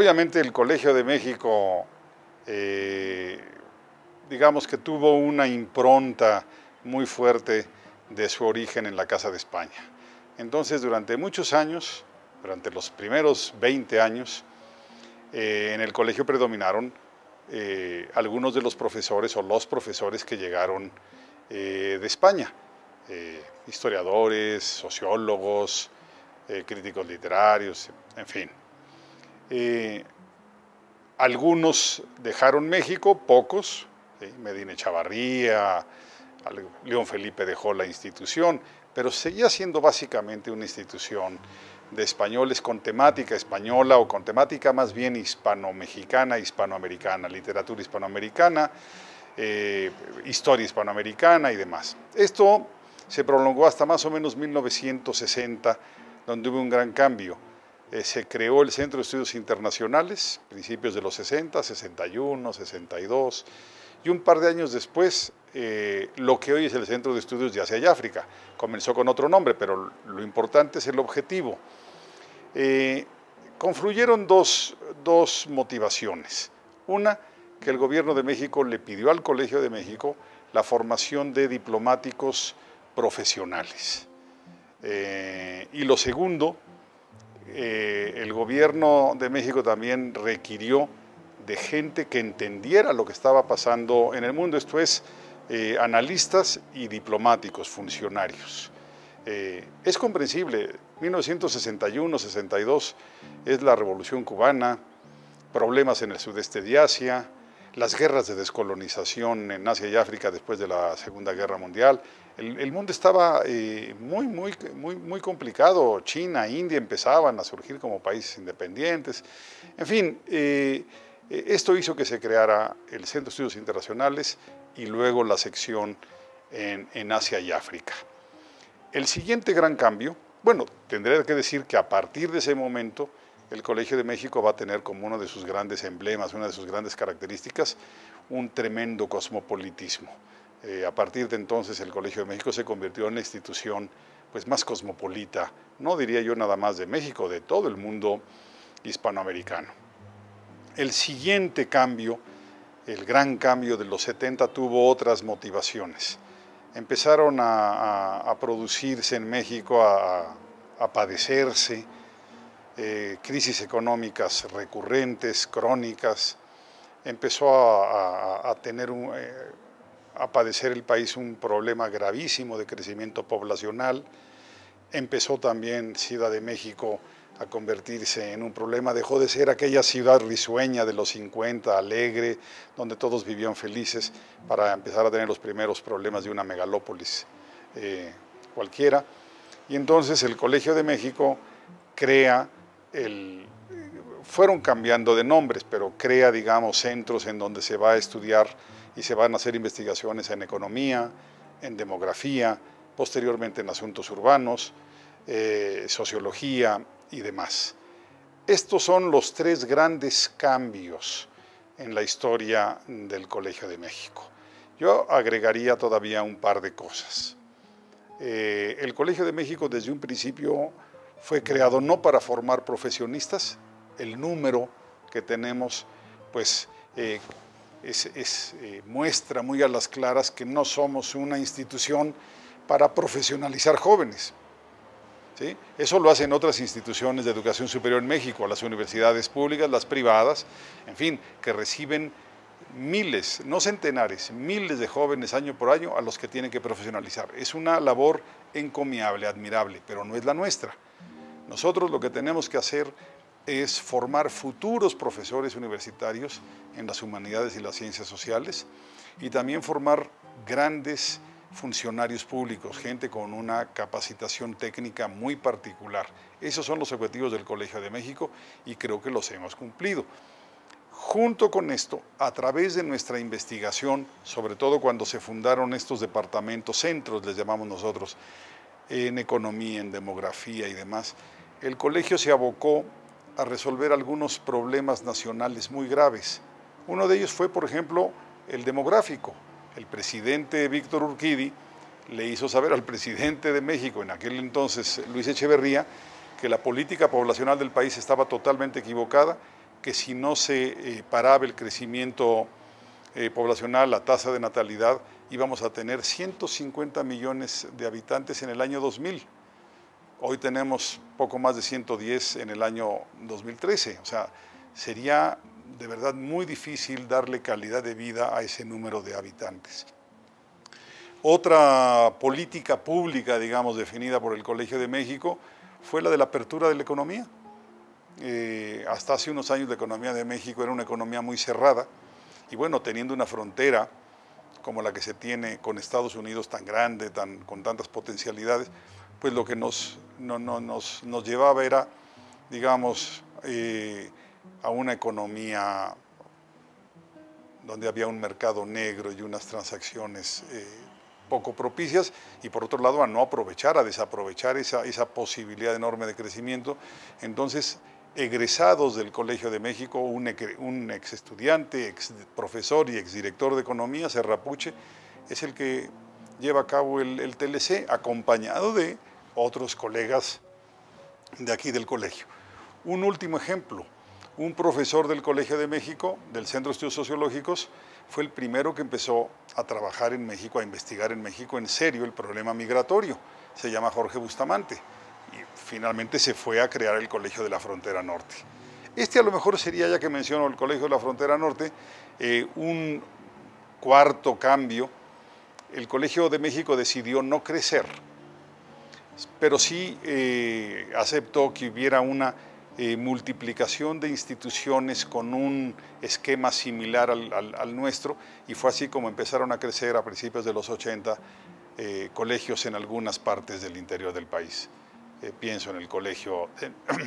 Obviamente el Colegio de México, digamos que tuvo una impronta muy fuerte de su origen en la Casa de España. Entonces, durante muchos años, durante los primeros 20 años, en el colegio predominaron algunos de los profesores o los profesores que llegaron de España, historiadores, sociólogos, críticos literarios, en fin. Algunos dejaron México, pocos, ¿sí? Medina Echavarría, León Felipe dejó la institución, pero seguía siendo básicamente una institución de españoles con temática española o con temática más bien hispano-mexicana, hispanoamericana, literatura hispanoamericana, historia hispanoamericana y demás. Esto se prolongó hasta más o menos 1960, donde hubo un gran cambio. Se creó el Centro de Estudios Internacionales, principios de los 60, 61, 62, y un par de años después, lo que hoy es el Centro de Estudios de Asia y África. Comenzó con otro nombre, pero lo importante es el objetivo. Confluyeron dos motivaciones. Una, que el gobierno de México le pidió al Colegio de México la formación de diplomáticos profesionales. Y lo segundo, el gobierno de México también requirió de gente que entendiera lo que estaba pasando en el mundo, esto es, analistas y diplomáticos, funcionarios. Es comprensible, 1961, 62 es la Revolución Cubana, problemas en el sudeste de Asia, las guerras de descolonización en Asia y África después de la Segunda Guerra Mundial. El mundo estaba muy complicado. China, India empezaban a surgir como países independientes. En fin, esto hizo que se creara el Centro de Estudios Internacionales y luego la sección en Asia y África. El siguiente gran cambio, bueno, tendré que decir que a partir de ese momento el Colegio de México va a tener como uno de sus grandes emblemas, una de sus grandes características, un tremendo cosmopolitismo. A partir de entonces el Colegio de México se convirtió en la institución pues, más cosmopolita, no diría yo nada más de México, de todo el mundo hispanoamericano. El siguiente cambio, el gran cambio de los 70, tuvo otras motivaciones. Empezaron a producirse en México, a padecerse crisis económicas recurrentes, crónicas. Empezó a padecer el país un problema gravísimo de crecimiento poblacional. Empezó también Ciudad de México a convertirse en un problema, dejó de ser aquella ciudad risueña de los 50, alegre, donde todos vivían felices, para empezar a tener los primeros problemas de una megalópolis cualquiera. Y entonces el Colegio de México crea, fueron cambiando de nombres, pero crea, digamos, centros en donde se va a estudiar y se van a hacer investigaciones en economía, en demografía, posteriormente en asuntos urbanos, sociología y demás. Estos son los tres grandes cambios en la historia del Colegio de México. Yo agregaría todavía un par de cosas. El Colegio de México desde un principio fue creado no para formar profesionistas, el número que tenemos pues muestra muy a las claras que no somos una institución para profesionalizar jóvenes. ¿Sí? Eso lo hacen otras instituciones de educación superior en México, las universidades públicas, las privadas, en fin, que reciben miles, no centenares, miles de jóvenes año por año a los que tienen que profesionalizar. Es una labor encomiable, admirable, pero no es la nuestra. Nosotros lo que tenemos que hacer es formar futuros profesores universitarios en las humanidades y las ciencias sociales y también formar grandes funcionarios públicos, gente con una capacitación técnica muy particular. Esos son los objetivos del Colegio de México y creo que los hemos cumplido. Junto con esto, a través de nuestra investigación, sobre todo cuando se fundaron estos departamentos, centros les llamamos nosotros, en economía, en demografía y demás, el colegio se abocó a resolver algunos problemas nacionales muy graves. Uno de ellos fue, por ejemplo, el demográfico. El presidente Víctor Urquidi le hizo saber al presidente de México, en aquel entonces Luis Echeverría, que la política poblacional del país estaba totalmente equivocada, que si no se paraba el crecimiento poblacional, la tasa de natalidad, íbamos a tener 150 millones de habitantes en el año 2000. Hoy tenemos poco más de 110 en el año 2013. O sea, sería de verdad muy difícil darle calidad de vida a ese número de habitantes. Otra política pública, digamos, definida por el Colegio de México fue la de la apertura de la economía. Hasta hace unos años la economía de México era una economía muy cerrada y bueno, teniendo una frontera como la que se tiene con Estados Unidos tan grande, con tantas potencialidades, pues lo que nos llevaba era, digamos, a una economía donde había un mercado negro y unas transacciones poco propicias, y por otro lado a no aprovechar, a desaprovechar esa posibilidad enorme de crecimiento. Entonces, egresados del Colegio de México, un ex estudiante, ex profesor y ex director de economía, Serrapuche, es el que lleva a cabo el TLC, acompañado de otros colegas de aquí del colegio. Un último ejemplo, un profesor del Colegio de México, del Centro de Estudios Sociológicos, fue el primero que empezó a trabajar en México, a investigar en México en serio el problema migratorio. Se llama Jorge Bustamante y finalmente se fue a crear el Colegio de la Frontera Norte. Este a lo mejor sería, ya que menciono el Colegio de la Frontera Norte, un cuarto cambio. El Colegio de México decidió no crecer, pero sí aceptó que hubiera una multiplicación de instituciones con un esquema similar al nuestro, y fue así como empezaron a crecer a principios de los 80 colegios en algunas partes del interior del país. Pienso en el Colegio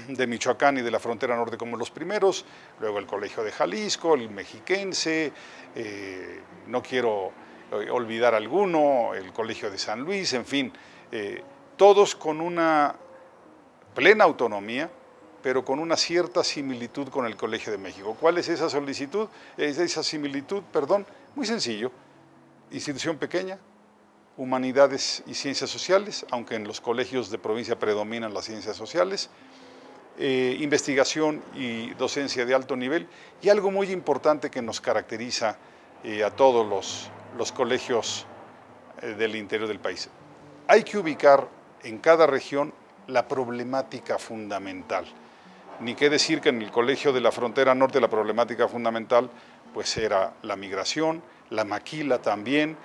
de Michoacán y de la Frontera Norte como los primeros, luego el Colegio de Jalisco, el Mexiquense, no quiero olvidar alguno, el Colegio de San Luis, en fin, todos con una plena autonomía, pero con una cierta similitud con el Colegio de México. ¿Cuál es esa similitud? Muy sencillo. Institución pequeña, humanidades y ciencias sociales, aunque en los colegios de provincia predominan las ciencias sociales, investigación y docencia de alto nivel, y algo muy importante que nos caracteriza a todos los colegios del interior del país. Hay que ubicar en cada región la problemática fundamental. Ni qué decir que en el Colegio de la Frontera Norte la problemática fundamental pues era la migración, la maquila también,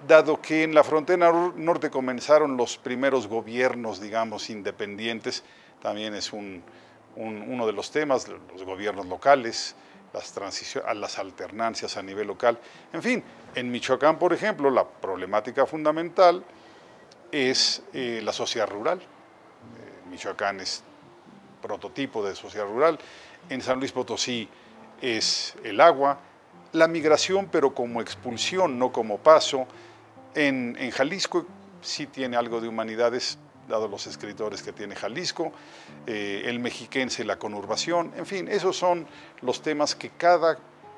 dado que en la Frontera Norte comenzaron los primeros gobiernos, digamos, independientes, también es uno de los temas, los gobiernos locales, las alternancias a nivel local. En fin, en Michoacán, por ejemplo, la problemática fundamental es la sociedad rural. Michoacán es prototipo de sociedad rural. En San Luis Potosí es el agua, la migración, pero como expulsión, no como paso. En Jalisco sí tiene algo de humanidades, dado los escritores que tiene Jalisco, el mexiquense, la conurbación, en fin, esos son los temas que cada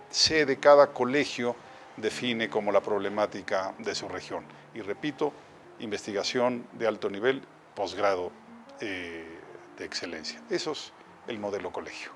sede, cada colegio define como la problemática de su región. Y repito, investigación de alto nivel, posgrado de excelencia. Eso es el modelo colegio.